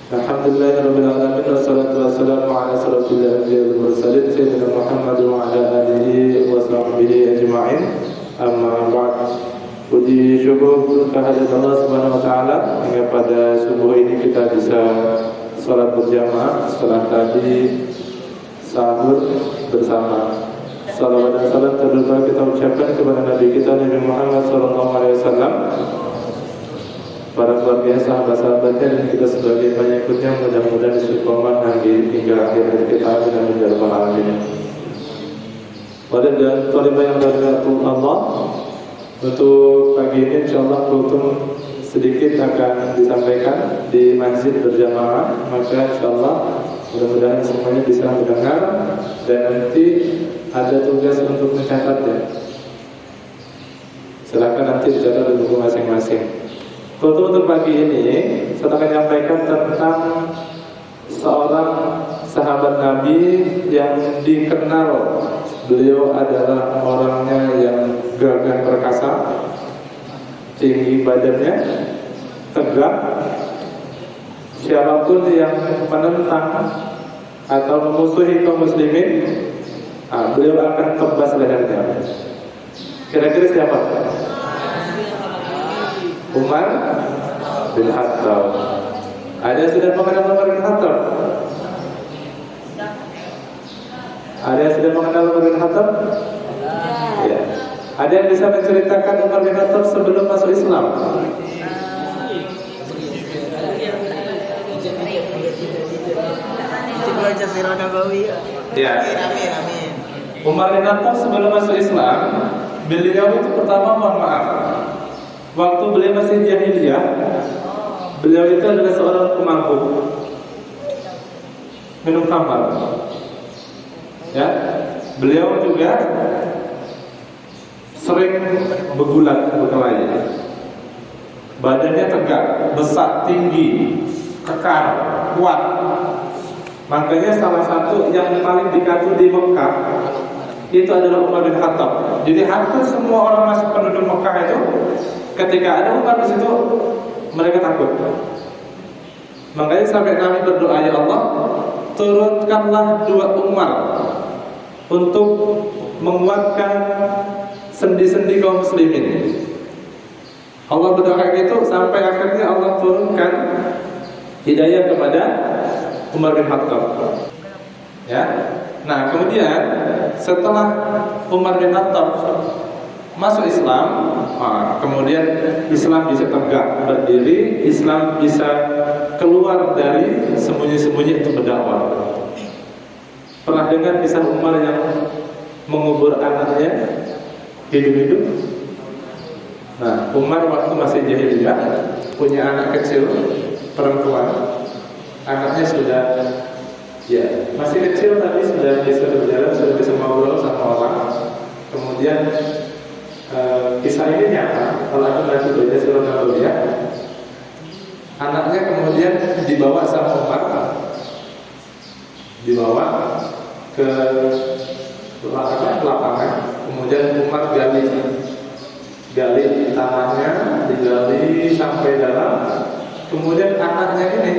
Alhamdulillahirabbil alamin wassalatu wassalamu ala asyrofil anbiya'i wal mursalin sayyidina Muhammad wa ala alihi wa sahbihi ajma'in. Amma ba'd. Puji syukur kehadirat Allah Subhanahu wa taala hingga pada subuh ini kita bisa salat berjamaah setelah tadi sahur bersama. Salawat dan salam terutama kita ucapkan kepada Nabi kita Nabi Muhammad sallallahu alaihi wasallam, para keluarga, sahabat-sahabatnya, dan kita sebagai pengikutnya, mudah-mudahan istiqomah hingga akhir hayat kita. Amin amin ya rabbal alamin. Pada dan talibah yang berkata Allah, untuk pagi ini insyaallah kultum sedikit akan disampaikan di masjid berjamaah, maka insyaallah mudah-mudahan semuanya bisa mendengar dan nanti ada tugas untuk mencatatnya. Silakan nanti dicatat di buku masing-masing. Untuk pagi ini saya akan menyampaikan tentang seorang sahabat Nabi yang dikenal beliau adalah orangnya yang gagah perkasa, tinggi badannya, tegak. Siapapun yang menentang atau memusuhi kaum muslimin, beliau akan tebas lehernya. Kira-kira siapa? Umar bin Khattab. Ada yang sudah mengenal Umar bin Khattab? Ada yang sudah mengenal Umar bin Khattab? Ya. Ada yang bisa menceritakan Umar bin Khattab sebelum masuk Islam? Ya. Umar bin Khattab sebelum masuk Islam, beliau itu pertama, mohon maaf, waktu beliau masih jahiliyah, beliau itu adalah seorang pemabuk, minum khamar. Ya, beliau juga sering bergulat, berkelahi. Badannya tegak, besar, tinggi, kekar, kuat. Makanya salah satu yang paling dikagumi di Mekah itu adalah Umar bin Khattab. Jadi hampir semua orang masuk penduduk Mekah itu, ketika ada Umar di situ, mereka takut. Makanya sampai Nabi berdoa, ya Allah, turunkanlah 2 Umar untuk menguatkan sendi-sendi kaum muslimin. Allah berdoa kayak gitu sampai akhirnya Allah turunkan hidayah kepada Umar bin Khattab. Ya. Nah, kemudian setelah Umar bin Khattab masuk Islam, kemudian Islam bisa tegak berdiri, Islam bisa keluar dari sembunyi-sembunyi untuk berdakwah. Pernah dengar kisah Umar yang mengubur anaknya hidup-hidup? Nah, Umar waktu masih jahiliyah punya anak kecil perempuan, anaknya sudah masih kecil tapi sudah bisa berjalan, sudah bisa ngobrol sama orang. Kemudian kisah ini nyata, kalau aku lagi baca surah Nabawiyah, anaknya kemudian dibawa sama Umar, dibawa ke lapangan, kemudian Umar gali tanahnya, digali sampai dalam, kemudian anaknya ini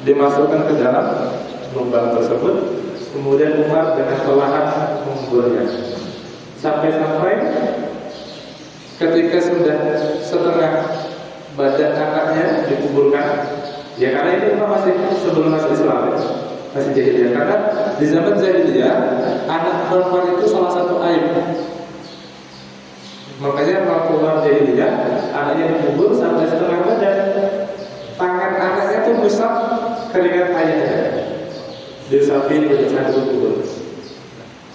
dimasukkan ke dalam lubang tersebut, kemudian Umar dengan perlahan menguburnya, sampai-sampai ketika sudah setengah badan anaknya dikuburkan. Ya karena itu Umar masih sebelum masuk Islam, masih jahiliyah. Karena di zaman jahiliyah anak perempuan itu salah satu aib. Makanya waktu Umar jahiliyah anaknya dikubur sampai setengah badan, tangan anaknya itu besar keringat ayahnya, diusapin sampai kubur.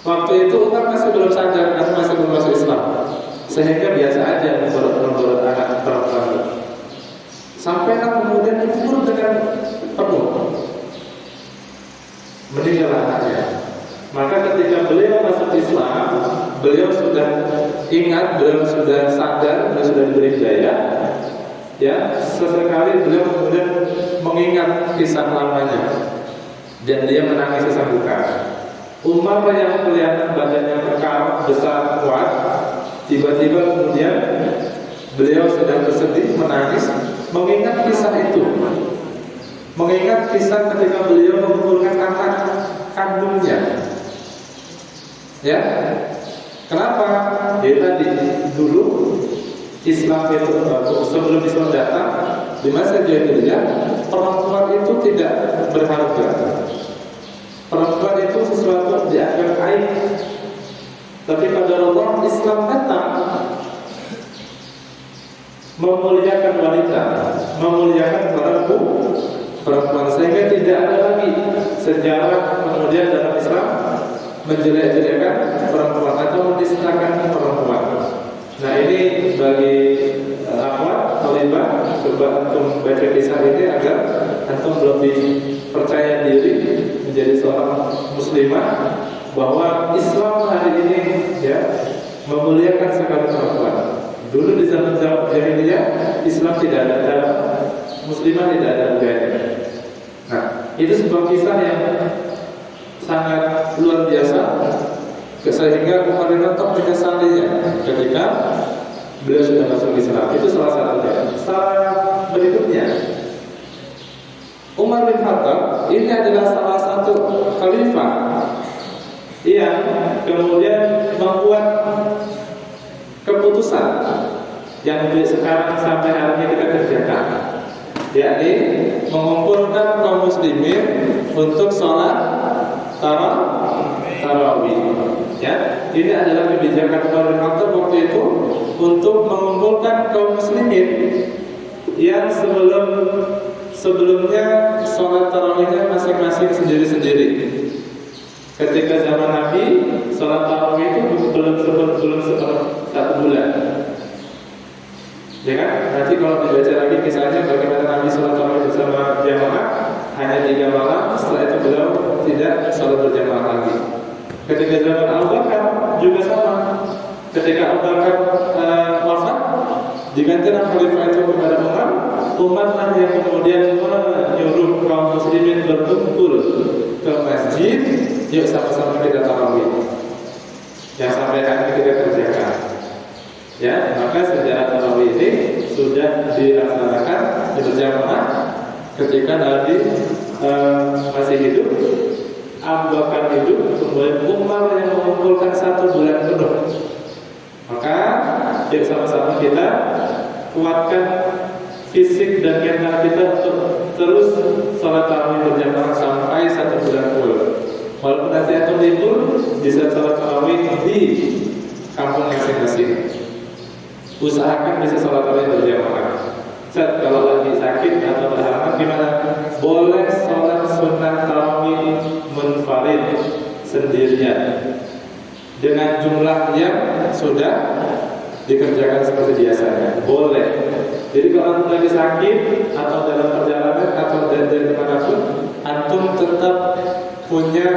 Waktu itu Umar masih belum sadar, masih belum masuk Islam, sehingga biasa aja memborot anak perempuan. Sampai kemudian dikubur dengan penuh, meninggal anaknya. Maka ketika beliau masuk Islam, beliau sudah ingat, beliau sudah sadar, beliau sudah diberi hidayah. Ya, sesekali beliau kemudian mengingat kisah lamanya dan dia menangis sesanggukan. Umar yang kelihatan badannya kekar, besar, kuat, tiba-tiba kemudian beliau sedang bersedih, menangis, mengingat kisah itu. mengingat kisah ketika beliau mengumpulkan anak kandungnya. Ya, kenapa? Ya tadi dulu Islam itu sebelum Islam datang di masa jahiliyah, perempuan itu tidak berharga. Perempuan itu sesuatu dianggap aib. Tapi pada Allah Islam datang memuliakan wanita, memuliakan perempuan, sehingga tidak ada lagi sejarah kemudian dalam Islam menjelek-jelekan perempuan atau menistakan perempuan. Nah ini bagi Talibah, coba antum baca kisah ini agar antum lebih percaya diri menjadi seorang muslimah bahwa Islam hari ini ya memuliakan sekali perempuan. Dulu di zaman jahiliyah Islam tidak ada, muslimah tidak ada budaya. Nah itu sebuah kisah yang sangat luar biasa, sehingga Umar bin Khattab menyesalinya ketika beliau sudah masuk Islam. Itu salah satunya. Salah berikutnya, Umar bin Khattab ini adalah salah satu khalifah yang kemudian membuat keputusan yang sekarang sampai hari ini kita kerjakan, yakni mengumpulkan kaum muslimin untuk sholat tarawih. Ya, ini adalah kebijakan Umar bin Khattab waktu itu untuk mengumpulkan kaum muslimin yang sebelumnya sholat tarawihnya masing-masing sendiri-sendiri. Ketika zaman Nabi, sholat tarawih itu belum satu bulan. Ya kan? Nanti kalau dibaca lagi kisahnya bagaimana Nabi sholat tarawih bersama jamaah hanya 3 malam. Setelah itu beliau tidak sholat berjamaah lagi. Ketika zaman Abu Bakar juga sama. Ketika Abu Bakar wafat, digantikan khalifah itu kepada Umar lah yang kemudian menyuruh kaum muslimin berkumpul ke masjid, yuk sama-sama kita tarawih. Yang sampai hari ini kita kerjakan. Ya, maka sejarah tarawih ini sudah dilaksanakan berjamaah ketika Nabi masih hidup, Abu Bakar hidup, kemudian Umar yang mengumpulkan 1 bulan penuh. Maka yuk sama-sama kita kuatkan fisik dan mental kita untuk terus sholat tarawih berjamaah sampai 1 bulan full. Walaupun nanti atau libur bisa sholat tarawih di kampung masing-masing. Usahakan bisa sholat tarawih berjamaah. Kalau lagi sakit atau berhalangan gimana? Boleh sholat sunnah tarawih munfarid sendirian dengan jumlah yang sudah dikerjakan seperti biasanya. Boleh. Jadi kalau antum lagi sakit atau dalam perjalanan atau dari dimanapun, antum tetap punya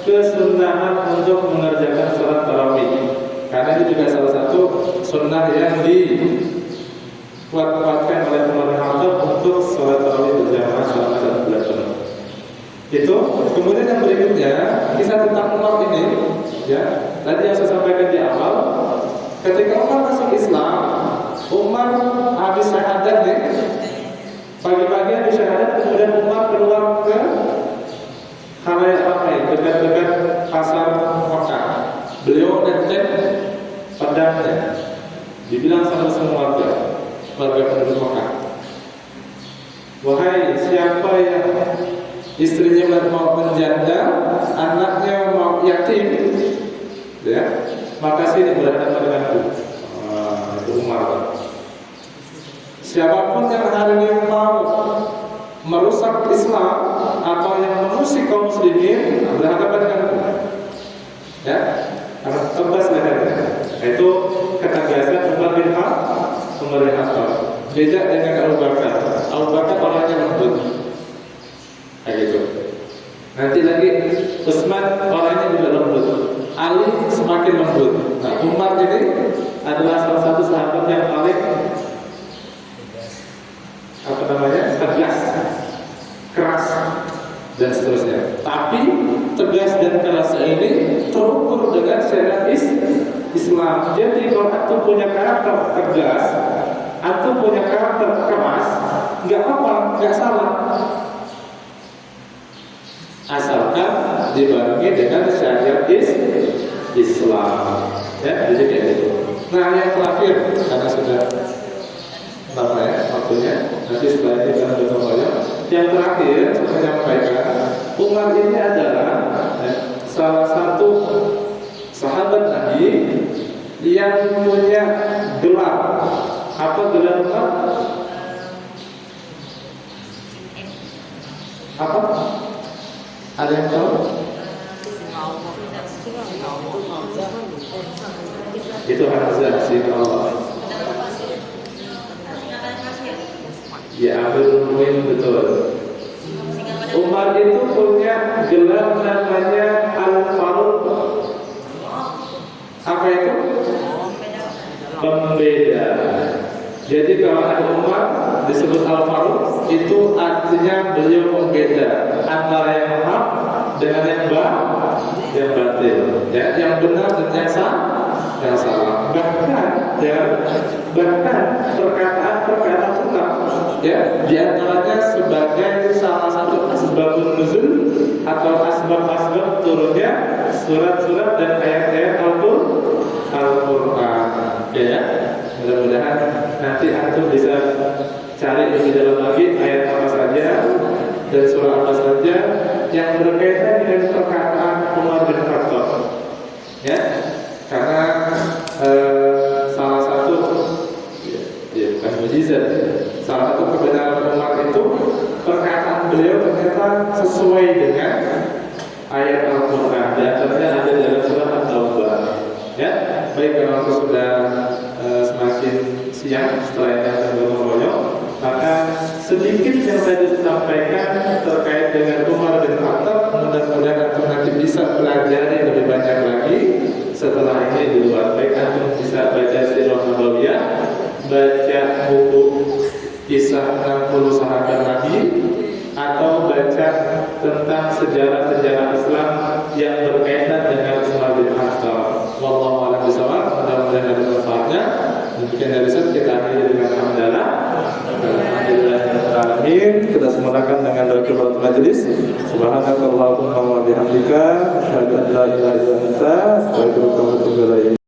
kesunahan untuk mengerjakan sholat tarawih. Karena itu juga salah satu sunnah yang dikuatkan oleh Umar bin Khattab untuk sholat tarawih berjamaah selama 1 bulan penuh. Itu. Kemudian yang berikutnya, kisah tentang Umar ini, ya, tadi yang saya sampaikan di awal, ketika Umar masuk Islam, Umar habis syahadat nih, pagi-pagi habis syahadat, kemudian Umar keluar ke khalayak ramai dekat-dekat pasar Makkah. Beliau nenteng pedangnya, dibilang sama semua warga penduduk Makkah, wahai siapa yang istrinya mau menjanda, anaknya mau yatim, ya, maka sini berhadapan denganku. Itu Umar. Siapapun yang hari ini mau merusak Islam atau yang mengusik kaum muslimin, berhadapan denganku. Ya, karena tegas lehernya. Itu ketegasan Umar bin Khattab. Beda dengan Abu Bakar. Abu Bakar orangnya lembut. Kayak gitu. Nanti lagi Utsman orangnya juga lembut. Ali semakin lembut. Nah, Umar ini adalah salah satu sahabat yang paling tegas, keras dan seterusnya. Tapi tegas dan kerasnya ini terukur dengan syariat Islam. Jadi kalau antum punya karakter tegas, antum punya karakter keras, nggak apa-apa, nggak salah. asalkan dibarengi dengan syariat Islam. Ya, jadi kayak gitu. Nah, yang terakhir karena sudah lama ya waktunya, nanti setelah ini kita bertemu. Yang terakhir saya menyampaikan, Umar ini adalah salah satu sahabat Nabi yang punya gelar. Apa gelar Umar? Apa? Ada yang tahu? Itu Hamzah Allah. Ya, Abdul Muin, betul. Umar itu punya gelar namanya Al-Faruq. Apa itu? Pembeda. Jadi kalau ada Umar disebut Al-Faruq, itu artinya beliau pembeda antara yang hak dengan yang batil, ya, yang benar dan yang salah. Bahkan perkataan tetap, ya, diantaranya sebagai salah satu asbabun nuzul atau asbab turunnya surat-surat dan ayat-ayat Al-Quran. Ya, mudah-mudahan nanti antum bisa cari lebih dalam lagi ayat apa saja dan surah apa saja yang berkaitan dengan perkataan Umar bin Khattab. Ya, karena salah satu bukan mujizat, salah satu kebenaran Umar itu perkataan beliau ternyata sesuai dengan ayat Al-Quran. Di atasnya ada dalam surah At-Taubah. Ya, baik, kalau sudah semakin siang setelah ini akan berngobrol, maka sedikit yang tadi disampaikan terkait dengan Umar bin Khattab, mudah-mudahan antum nanti bisa pelajari lebih banyak lagi setelah ini di luar. Baik, antum bisa baca Sirah Nabawiyah, baca buku kisah 60 sahabat Nabi, atau baca tentang sejarah-sejarah Islam yang berkaitan dengan Umar bin Khattab. Wallahu a'lam bishawab. Mudah-mudahan ada manfaatnya. Demikian dari saya, kita akhiri dengan hamdalah. Alhamdulillahirrahmanirrahim. Kita semulakan dengan doa kifaratul majelis. Subhanakallahumma wa bihamdika, asyhadu an la ilaha illa anta, astaghfiruka wa atubu ilaik.